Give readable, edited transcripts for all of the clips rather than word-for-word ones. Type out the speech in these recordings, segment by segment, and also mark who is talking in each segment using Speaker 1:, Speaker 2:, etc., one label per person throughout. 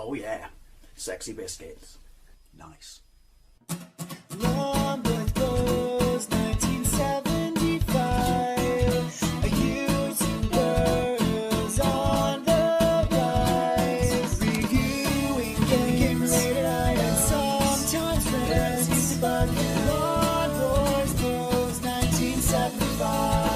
Speaker 1: Oh yeah, sexy biscuits. Nice.
Speaker 2: Long was 1975. A YouTuber's on the rise. Reviewing games late at night and sometimes friends. But Long was 1975.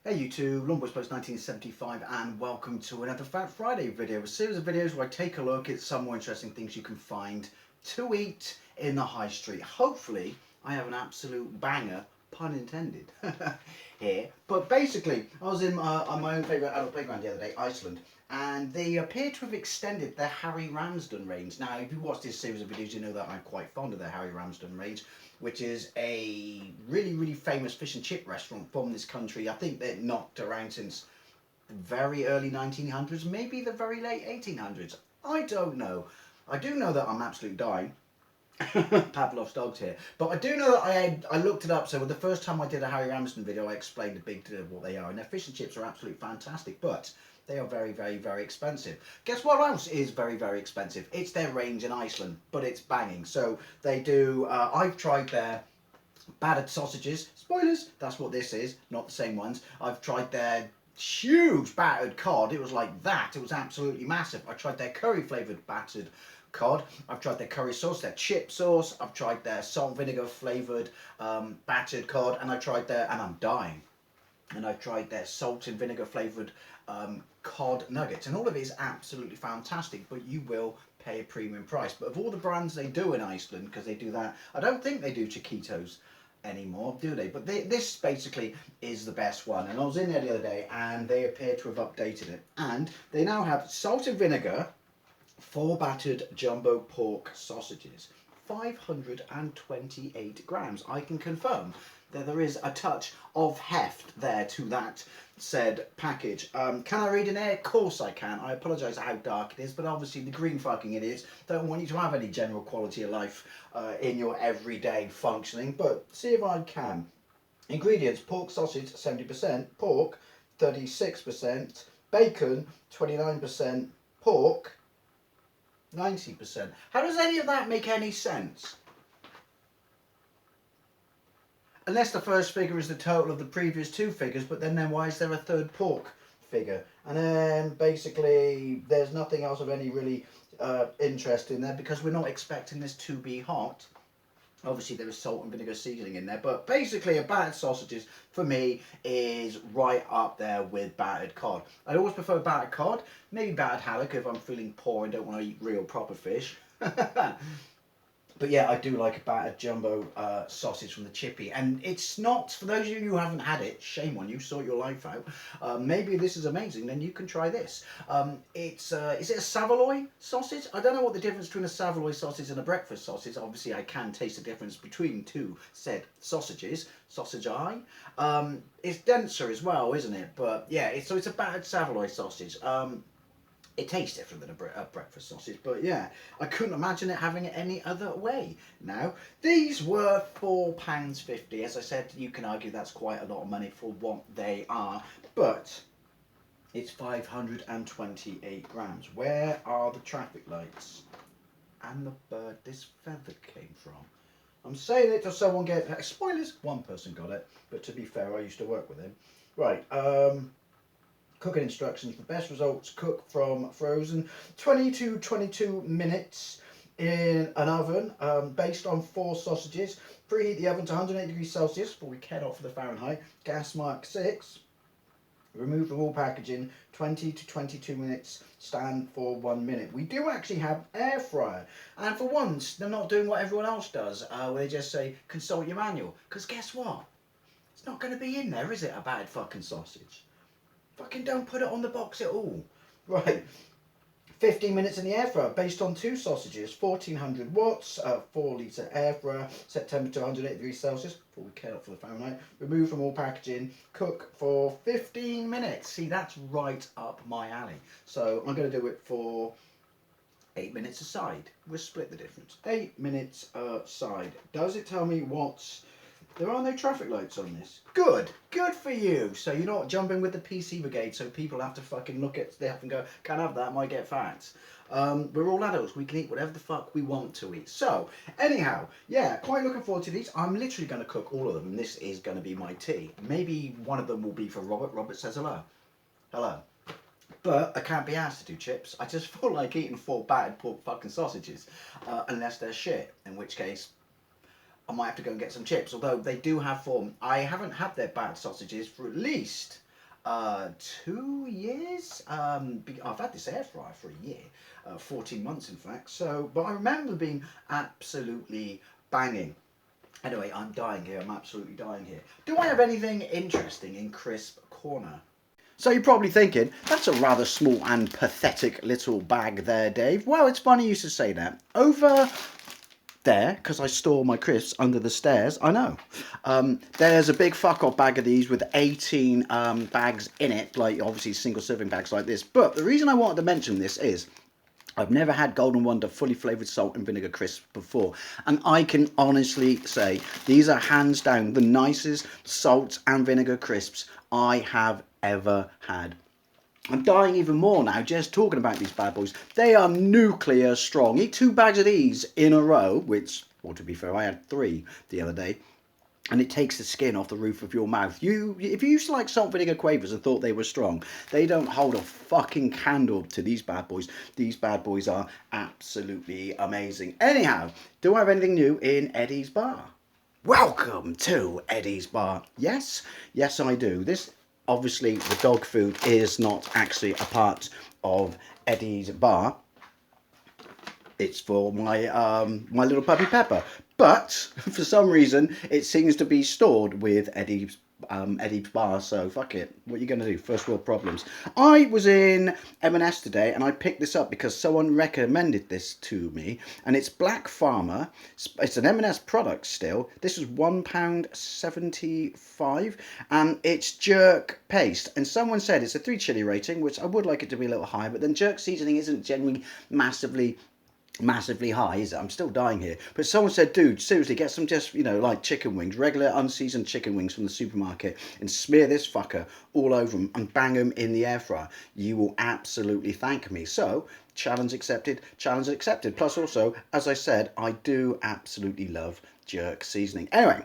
Speaker 1: Hey YouTube, Longboys Post 1975 and welcome to another Fat Friday video, a series of videos where I take a look at some more interesting things you can find to eat in the high street. Hopefully I have an absolute banger, pun intended, here. But basically, I was in on my own favourite adult playground the other day, Iceland, and they appear to have extended their Harry Ramsden range. Now, if you watch this series of videos, you know that I'm quite fond of their Harry Ramsden range, which is a really famous fish and chip restaurant from this country. I think they're knocked around since the very early 1900s, maybe the very late 1800s. I don't know. I do know that I'm absolutely dying. Pavlov's dog's here. But I do know that I looked it up, so the first time I did a Harry Ramsden video I explained a big deal of what they are, and their fish and chips are absolutely fantastic, but they are very expensive. Guess what else is very expensive? It's their range in Iceland, but it's banging. So they do, I've tried their battered sausages. Spoilers, that's what this is, not the same ones. I've tried their huge battered cod. It was like that. It was absolutely massive. I tried their curry flavoured battered cod. I've tried their curry sauce, their chip sauce. I've tried their salt and vinegar flavoured battered cod, and I tried their, and I'm dying, and I've tried their salt and vinegar flavoured cod nuggets, and all of it is absolutely fantastic, but you will pay a premium price. But of all the brands they do in Iceland, because they do that, I don't think they do Chiquitos anymore, do they? But this basically is the best one, and I was in there the other day and they appear to have updated it, and they now have salt and vinegar 4 battered jumbo pork sausages, 528 grams. I can confirm that there is a touch of heft there to that said package. Can I read in there? Of course I can. I apologise how dark it is, but obviously the green fucking idiots don't want you to have any general quality of life in your everyday functioning, but see if I can. Ingredients: pork sausage 70%, pork 36%, bacon 29%, pork 90%. How does any of that make any sense? Unless the first figure is the total of the previous two figures, but then why is there a third pork figure? And then basically there's nothing else of any really interest in there, because we're not expecting this to be hot. Obviously there is salt and vinegar seasoning in there, but basically a battered sausages for me is right up there with battered cod. I always prefer battered cod, maybe battered haddock if I'm feeling poor and don't want to eat real proper fish. But yeah, I do like a battered jumbo sausage from the chippy, and it's not, for those of you who haven't had it, shame on you, sort your life out. Maybe this is amazing, then you can try this. Is it a Savoy sausage? I don't know what the difference between a Savoy sausage and a breakfast sausage. Obviously I can taste the difference between two said sausages. Sausage eye. It's denser as well, isn't it? But yeah, so it's a battered Savoy sausage. It tastes different than a breakfast sausage, but yeah, I couldn't imagine it having it any other way. Now, these were £4.50. As I said, you can argue that's quite a lot of money for what they are, but it's 528 grams. Where are the traffic lights? And the bird this feather came from. I'm saying it till someone gets... Spoilers, one person got it, but to be fair, I used to work with him. Right, cooking instructions for best results: cook from frozen 20 to 22 minutes in an oven based on 4 sausages. Preheat the oven to 108 degrees Celsius before we head off for the Fahrenheit. Gas mark 6. Remove from all packaging, 20 to 22 minutes, stand for 1 minute. We do actually have air fryer, and for once they're not doing what everyone else does, where they just say consult your manual, because guess what? It's not going to be in there, is it, a battered fucking sausage? Fucking don't put it on the box at all. Right, 15 minutes in the air fryer based on 2 sausages, 1400 watts, 4 litre air fryer, set temperature to 108 degrees Celsius before we care up for the Fahrenheit. Remove from all packaging, cook for 15 minutes. See, that's right up my alley. So I'm going to do it for 8 minutes aside. We'll split the difference. 8 minutes aside. Does it tell me what's There are no traffic lights on this. Good for you. So you're not jumping with the PC brigade, so people have to fucking look at stuff and go, can't have that, might get fat. We're all adults, we can eat whatever the fuck we want to eat. So, anyhow, yeah, quite looking forward to these. I'm literally going to cook all of them, and this is going to be my tea. Maybe one of them will be for Robert. Robert says hello. Hello. But I can't be asked to do chips. I just feel like eating 4 battered pork fucking sausages, unless they're shit, in which case I might have to go and get some chips. Although they do have form. I haven't had their battered sausages for at least 2 years. I've had this air fryer for a year, 14 months in fact. So, but I remember being absolutely banging. Anyway, I'm dying here. I'm absolutely dying here. Do I have anything interesting in Crisp Corner? So you're probably thinking, that's a rather small and pathetic little bag there, Dave. Well, it's funny you should say that. Over there, because I store my crisps under the stairs, I know. There's a big fuck off bag of these with 18 bags in it, like obviously single serving bags like this. But the reason I wanted to mention this is I've never had Golden Wonder fully flavoured salt and vinegar crisps before, and I can honestly say these are hands down the nicest salt and vinegar crisps I have ever had. I'm dying even more now just talking about these bad boys. They are nuclear strong. Eat 2 bags of these in a row, which, well, to be fair, I had 3 the other day, and it takes the skin off the roof of your mouth. If you used to like salt vinegar quavers and thought they were strong, they don't hold a fucking candle to these bad boys. These bad boys are absolutely amazing. Anyhow, do I have anything new in Eddie's Bar? Welcome to Eddie's Bar. Yes, I do. This, obviously, the dog food is not actually a part of Eddie's Bar. It's for my my little puppy Pepper, but for some reason it seems to be stored with Eddie's Bar. So fuck it. What are you gonna do? First world problems. I was in M&S today and I picked this up because someone recommended this to me, and it's Black Farmer. It's an M&S product still. This is £1.75, and it's jerk paste. And someone said it's a 3 chili rating, which I would like it to be a little higher, but then jerk seasoning isn't generally massively high, is it? I'm still dying here. But someone said, dude, seriously, get some just, like chicken wings, regular unseasoned chicken wings from the supermarket, and smear this fucker all over them and bang them in the air fryer. You will absolutely thank me. So, challenge accepted. Plus also, as I said, I do absolutely love jerk seasoning. Anyway,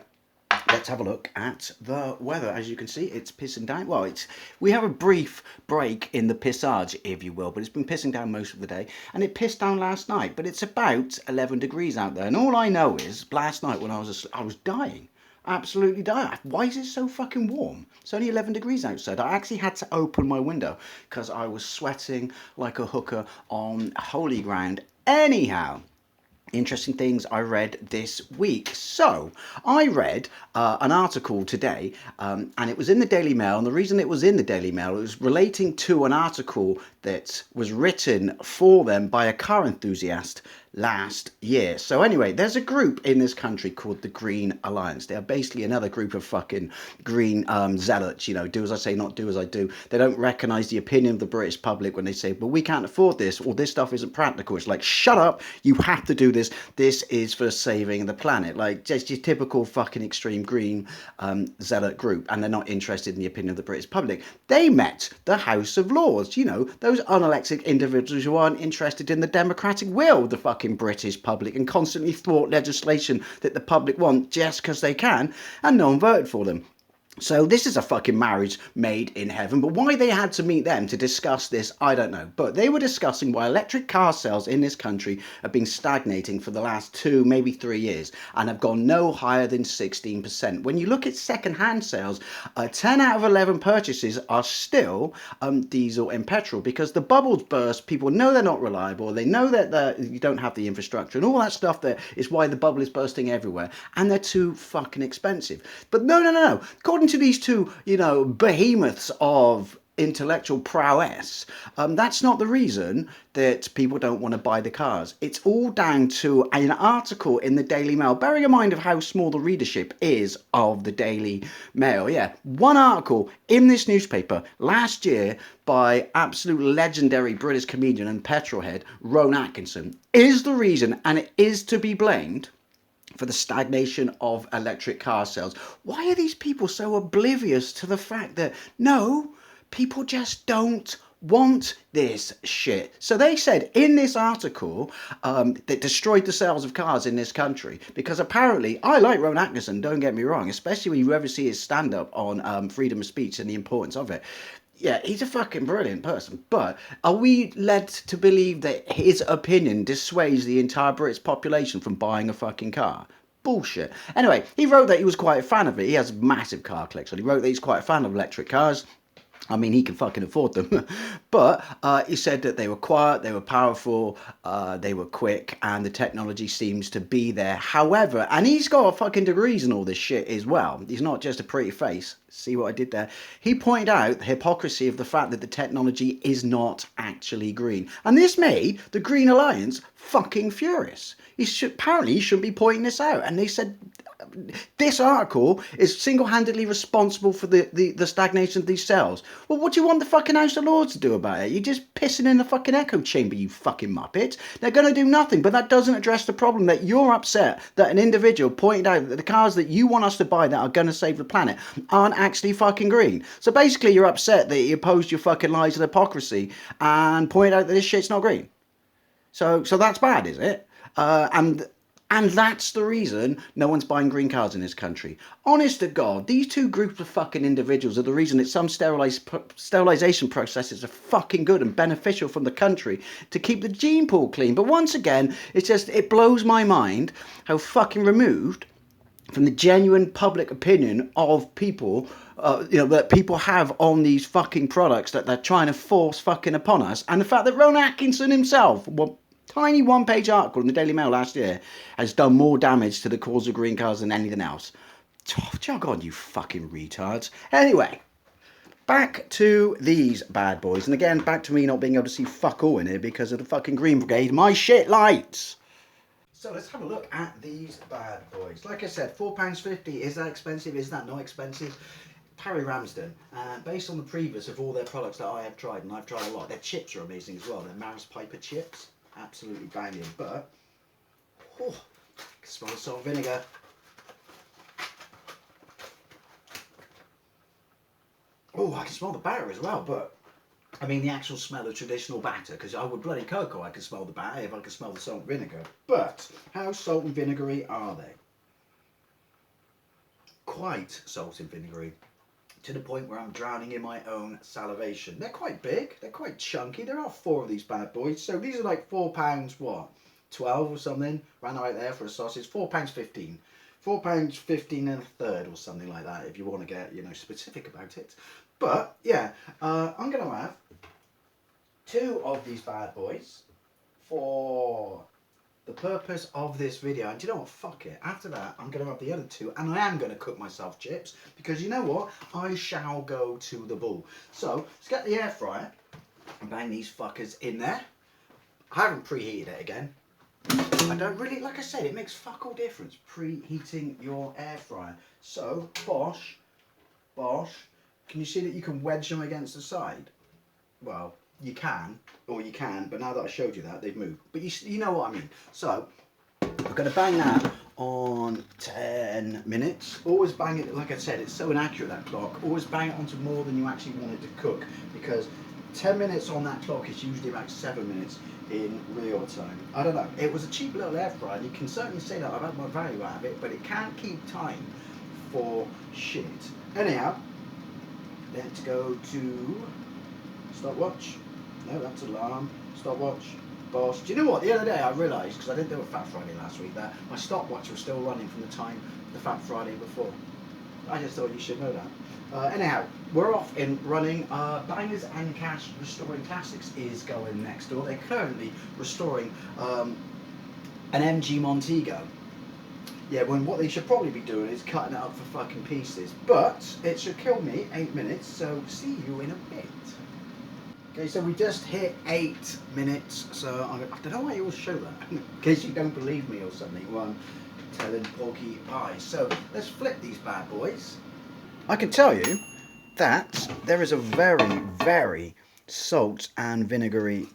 Speaker 1: let's have a look at the weather. As you can see, it's pissing down. Well, we have a brief break in the pissage, if you will, but it's been pissing down most of the day, and it pissed down last night, but it's about 11 degrees out there, and all I know is last night when I was dying, absolutely dying. Why is it so fucking warm? It's only 11 degrees outside. I actually had to open my window because I was sweating like a hooker on holy ground. Anyhow, interesting things I read this week. So I read an article today, and it was in the Daily Mail, and the reason it was in the Daily Mail, it was relating to an article that was written for them by a car enthusiast last year. So anyway, there's a group in this country called the Green Alliance. They are basically another group of fucking green zealots, do as I say, not do as I do. They don't recognise the opinion of the British public when they say, but we can't afford this, or this stuff isn't practical. It's like, shut up, you have to do this. This is for saving the planet. Like, just your typical fucking extreme green zealot group, and they're not interested in the opinion of the British public. They met the House of Lords, those unelected individuals who aren't interested in the democratic will of the fucking British public and constantly thwart legislation that the public want just because they can, and no one voted for them. So this is a fucking marriage made in heaven. But why they had to meet them to discuss this, I don't know. But they were discussing why electric car sales in this country have been stagnating for the last 2, maybe 3 years, and have gone no higher than 16%. When you look at second-hand sales, 10 out of 11 purchases are still diesel and petrol, because the bubbles burst. People know they're not reliable. They know that you don't have the infrastructure and all that stuff. That is why the bubble is bursting everywhere, and they're too fucking expensive. But no. According to these two, behemoths of intellectual prowess, that's not the reason that people don't want to buy the cars. It's all down to an article in the Daily Mail, bearing in mind of how small the readership is of the Daily Mail. Yeah, one article in this newspaper last year by absolute legendary British comedian and petrolhead Rowan Atkinson is the reason, and it is to be blamed for the stagnation of electric car sales. Why are these people so oblivious to the fact that, no, people just don't want this shit? So they said in this article that destroyed the sales of cars in this country, because apparently, I like Rowan Atkinson, don't get me wrong, especially when you ever see his stand-up on freedom of speech and the importance of it. Yeah, he's a fucking brilliant person, but are we led to believe that his opinion dissuades the entire British population from buying a fucking car? Bullshit. Anyway, he wrote that he was quite a fan of it. He has a massive car collection. He wrote that he's quite a fan of electric cars. I mean, he can fucking afford them. But he said that they were quiet, they were powerful, they were quick, and the technology seems to be there. However, and he's got fucking degrees and all this shit as well. He's not just a pretty face. See what I did there? He pointed out the hypocrisy of the fact that the technology is actually green. And this made the Green Alliance fucking furious. Apparently, he shouldn't be pointing this out. And they said, this article is single-handedly responsible for the stagnation of these cells. Well, what do you want the fucking House of Lords to do about it? You're just pissing in the fucking echo chamber, you fucking muppet. They're going to do nothing, but that doesn't address the problem that you're upset that an individual pointed out that the cars that you want us to buy that are going to save the planet aren't actually fucking green. So basically, you're upset that he opposed your fucking lies and hypocrisy and pointed out that this shit's not green. So that's bad, is it? And that's the reason no one's buying green cars in this country. Honest to God, these two groups of fucking individuals are the reason that some sterilisation processes are fucking good and beneficial from the country to keep the gene pool clean. But once again, it blows my mind how fucking removed from the genuine public opinion of people, that people have on these fucking products that they're trying to force fucking upon us. And the fact that Rowan Atkinson himself, tiny one-page article in the Daily Mail last year, has done more damage to the cause of green cars than anything else. Jog on, you fucking retards. Anyway, back to these bad boys. And again, back to me not being able to see fuck all in here because of the fucking Green Brigade, my shit lights. So let's have a look at these bad boys. Like I said, £4.50. Is that expensive? Is that not expensive? Harry Ramsden, based on the previous of all their products that I have tried, and I've tried a lot, their chips are amazing as well. They're Mars Piper chips. Absolutely banging, but I can smell the salt and vinegar. Oh, I can smell the batter as well, but I mean the actual smell of traditional batter, because I would bloody cocoa, I can smell the batter if I can smell the salt and vinegar. But how salt and vinegary are they? Quite salt and vinegary, to the point where I'm drowning in my own salivation. They're quite big, they're quite chunky. There are 4 of these bad boys, so these are like £4, what, 12 or something, ran out there for a sausage. £4.15. £4.15 and a third or something like that, if you want to get, specific about it. But yeah, I'm going to have 2 of these bad boys for the purpose of this video. And do you know what, fuck it, after that I'm going to have the other 2, and I am going to cook myself chips, because you know what, I shall go to the bull. So let's get the air fryer and bang these fuckers in there. I haven't preheated it again. I don't really, like I said, it makes fuck all difference preheating your air fryer. So bosh, can you see that you can wedge them against the side? Well, you can, but now that I showed you that, they've moved. But you know what I mean. So, I'm going to bang that on 10 minutes. Always bang it, like I said, it's so inaccurate, that clock. Always bang it onto more than you actually want it to cook, because 10 minutes on that clock is usually about 7 minutes in real time. I don't know, it was a cheap little air fryer, and you can certainly say that I've had my value out of it, but it can't keep time for shit. Anyhow, let's go to stopwatch. No, that's alarm. Stopwatch. Boss. Do you know what? The other day I realised, because I didn't do a Fat Friday last week, that my stopwatch was still running from the time of the Fat Friday before. I just thought you should know that. Anyhow, we're off in running. Bangers and Cash Restoring Classics is going next door. They're currently restoring an MG Montego. Yeah, when what they should probably be doing is cutting it up for fucking pieces. But it should kill me 8 minutes, so see you in a bit. Okay, so we just hit 8 minutes, so I don't know why you always show that, in case you don't believe me or something, well, I'm telling Porky Pie. So let's flip these bad boys. I can tell you that there is a very, very salt and vinegary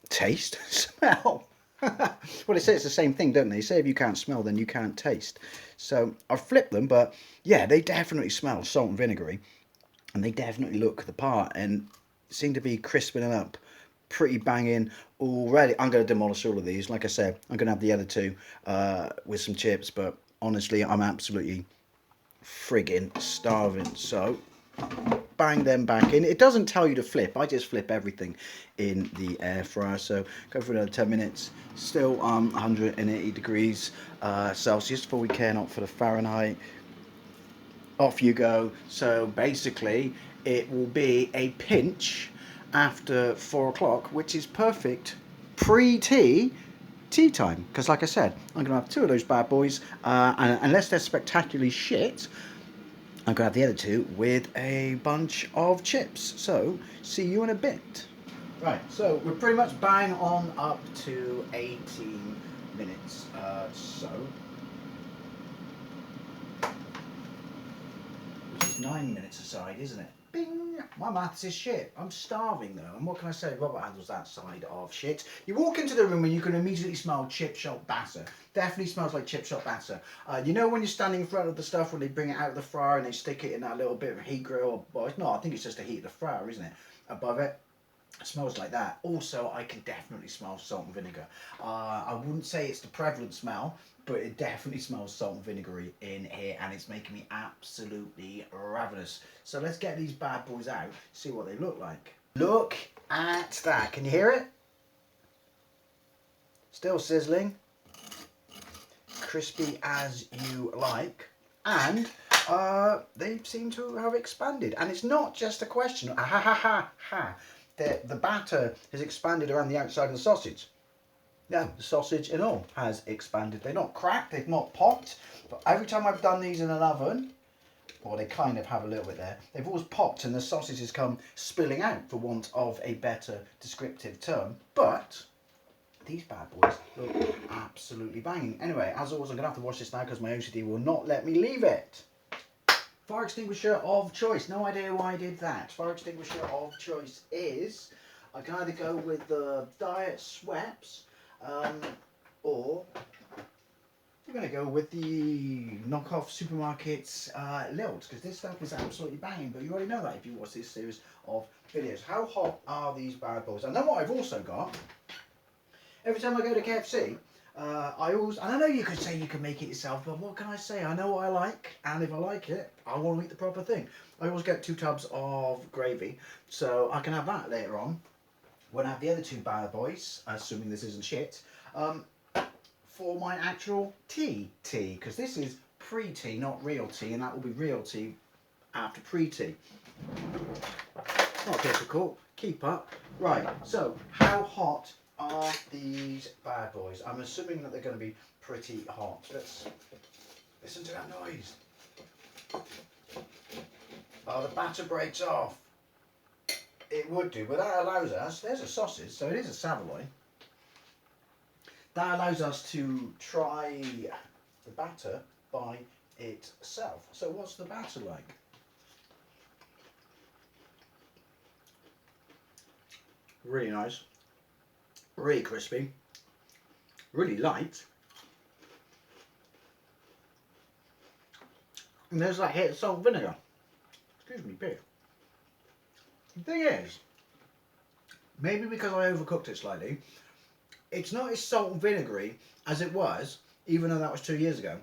Speaker 1: smell Well, they say it's the same thing, don't they? They say if you can't smell, then you can't taste. So I've flipped them, but yeah, they definitely smell salt and vinegary, and they definitely look the part and seem to be crisping up pretty banging already. I'm going to demolish all of these. Like I said, I'm going to have the other two with some chips, but honestly, I'm absolutely friggin' starving. So bang them back in. It doesn't tell you to flip. I just flip everything in the air fryer. So go for another 10 minutes. Still 180 degrees Celsius for we care not for the Fahrenheit. Off you go. So basically, it will be a pinch after 4 o'clock, which is perfect pre-tea tea time. Because like I said, I'm going to have two of those bad boys, and unless they're spectacularly shit, I'm going to have the other two with a bunch of chips. So see you in a bit. Right, so we're pretty much bang on up to 18 minutes. Which is 9 minutes aside, isn't it? Bing! My maths is shit. I'm starving though, and what can I say? Robert handles that side of shit. You walk into the room and you can immediately smell chip shop batter. Definitely smells like chip shop batter. You know when you're standing in front of the stuff when they bring it out of the fryer and they stick it in that little bit of heat grill? Well, it's not. I think it's just the heat of the fryer, isn't it? Above it. It smells like that. Also, I can definitely smell salt and vinegar. I wouldn't say it's the prevalent smell, but it definitely smells salt and vinegary in here, and it's making me absolutely ravenous. So let's get these bad boys out, see what they look like. Look at that. Can you hear it? Still sizzling. Crispy as you like. And they seem to have expanded. And it's not just a question. Ha ha ha ha. The batter has expanded around the outside of the sausage. Yeah, the sausage and all has expanded. They're not cracked, they've not popped, but every time I've done these in an oven, or they kind of have a little bit there, they've always popped and the sausage has come spilling out, for want of a better descriptive term. But these bad boys look absolutely banging. Anyway, as always, I'm going to have to wash this now because my OCD will not let me leave it. Fire extinguisher of choice. No idea why I did that. Fire extinguisher of choice is, I can either go with the Diet Sweps, or we're going to go with the knockoff supermarkets Lilts, because this stuff is absolutely banging, but you already know that if you watch this series of videos. How hot are these bad boys? And then what I've also got, every time I go to KFC, and I know you could say you can make it yourself, but what can I say? I know what I like, and if I like it, I want to eat the proper thing. I always get 2 tubs of gravy, so I can have that later on. When I have the other 2 bad boys, assuming this isn't shit, for my actual tea, because this is pre-tea, not real tea, and that will be real tea after pre-tea. Not difficult, keep up. Right, so how hot are these bad boys? I'm assuming that they're going to be pretty hot. Let's listen to that noise. Oh, the batter breaks off. It would do, but that allows us, there's a sausage, so it is a Savoy. That allows us to try the batter by itself. So what's the batter like? Really nice. Really crispy. Really light. And there's that hit of salt and vinegar. Excuse me, pig. The thing is, maybe because I overcooked it slightly, it's not as salt and vinegary as it was, even though that was 2 years ago.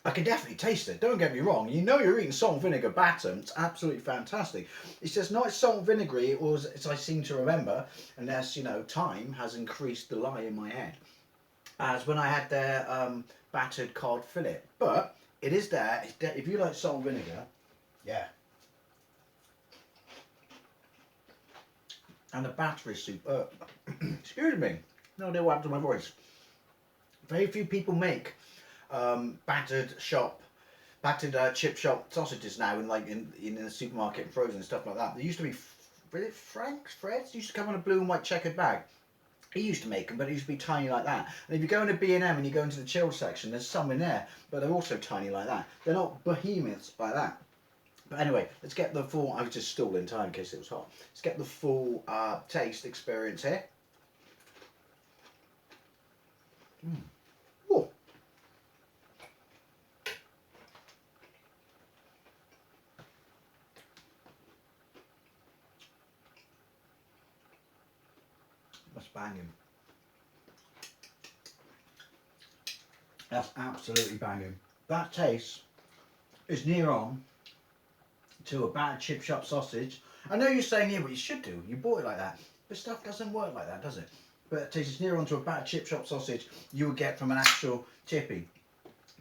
Speaker 1: I can definitely taste it, don't get me wrong. You know you're eating salt and vinegar batter, it's absolutely fantastic. It's just not as salt and vinegary as I seem to remember, unless, you know, time has increased the lie in my head, as when I had their battered cod fillet. But it is there, if you like salt and vinegar, yeah. And the batter is superb. Excuse me, no idea what happened to my voice. Very few people make battered chip shop sausages now in the supermarket and frozen and stuff like that. There used to be, was it Fred's? Used to come in a blue and white checkered bag. He used to make them, but it used to be tiny like that. And if you go into B&M and you go into the chilled section, there's some in there, but they're also tiny like that. They're not behemoths like that. But anyway, let's get the full, I was just stalling time in case it was hot. Let's get the full taste experience here. Oh. That's banging. That's absolutely banging. That taste is near on to a battered chip shop sausage. I know you're saying here what you should do. You bought it like that. But stuff doesn't work like that, does it? But it tastes near on to a battered chip shop sausage you would get from an actual chippy.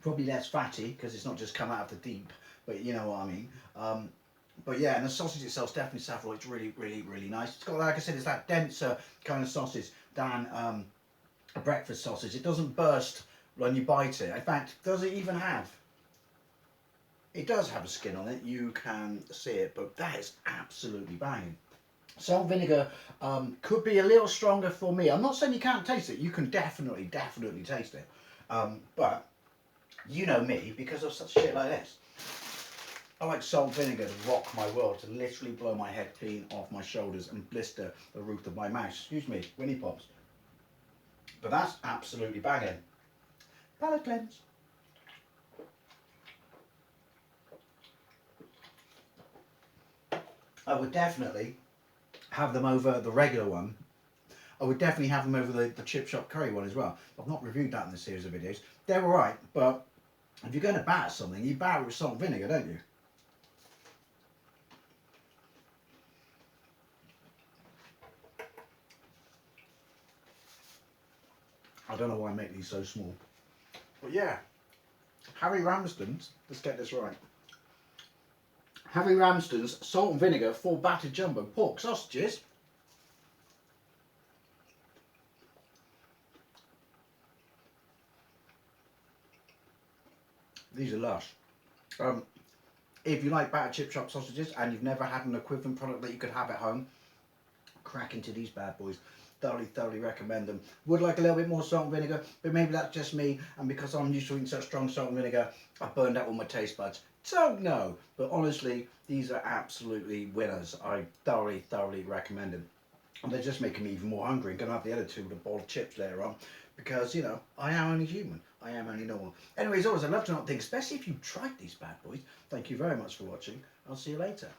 Speaker 1: Probably less fatty because it's not just come out of the deep, but you know what I mean. But yeah, and the sausage itself is definitely saffron. It's really, really, really nice. It's got, like I said, it's that denser kind of sausage than a breakfast sausage. It doesn't burst when you bite it. In fact, does it even have? It does have a skin on it. You can see it, but that is absolutely banging. Salt and vinegar could be a little stronger for me. I'm not saying you can't taste it. You can definitely, definitely taste it. But you know me because of such shit like this. I like salt and vinegar to rock my world, to literally blow my head clean off my shoulders and blister the roof of my mouth. Excuse me, Winnie Pops. But that's absolutely banging. Palate cleanse. I would definitely have them over the regular one. I would definitely have them over the chip shop curry one as well. I've not reviewed that in this series of videos. They're alright, but if you're going to batter something, you batter it with salt and vinegar, don't you? I don't know why I make these so small. But yeah, Harry Ramsden's, let's get this right. Harry Ramsden's salt and vinegar full battered jumbo pork sausages. These are lush. If you like battered chip shop sausages and you've never had an equivalent product that you could have at home, crack into these bad boys. Thoroughly, thoroughly recommend them. Would like a little bit more salt and vinegar, but maybe that's just me, and because I'm used to eating such strong salt and vinegar, I've burned out all my taste buds. Don't know, but honestly, these are absolutely winners. I thoroughly, thoroughly recommend them. And they're just making me even more hungry. I'm going to have the other two with a bowl of chips later on, because, you know, I am only human. I am only normal. Anyways, always, I'd love to know what you think, especially if you've tried these bad boys. Thank you very much for watching. I'll see you later.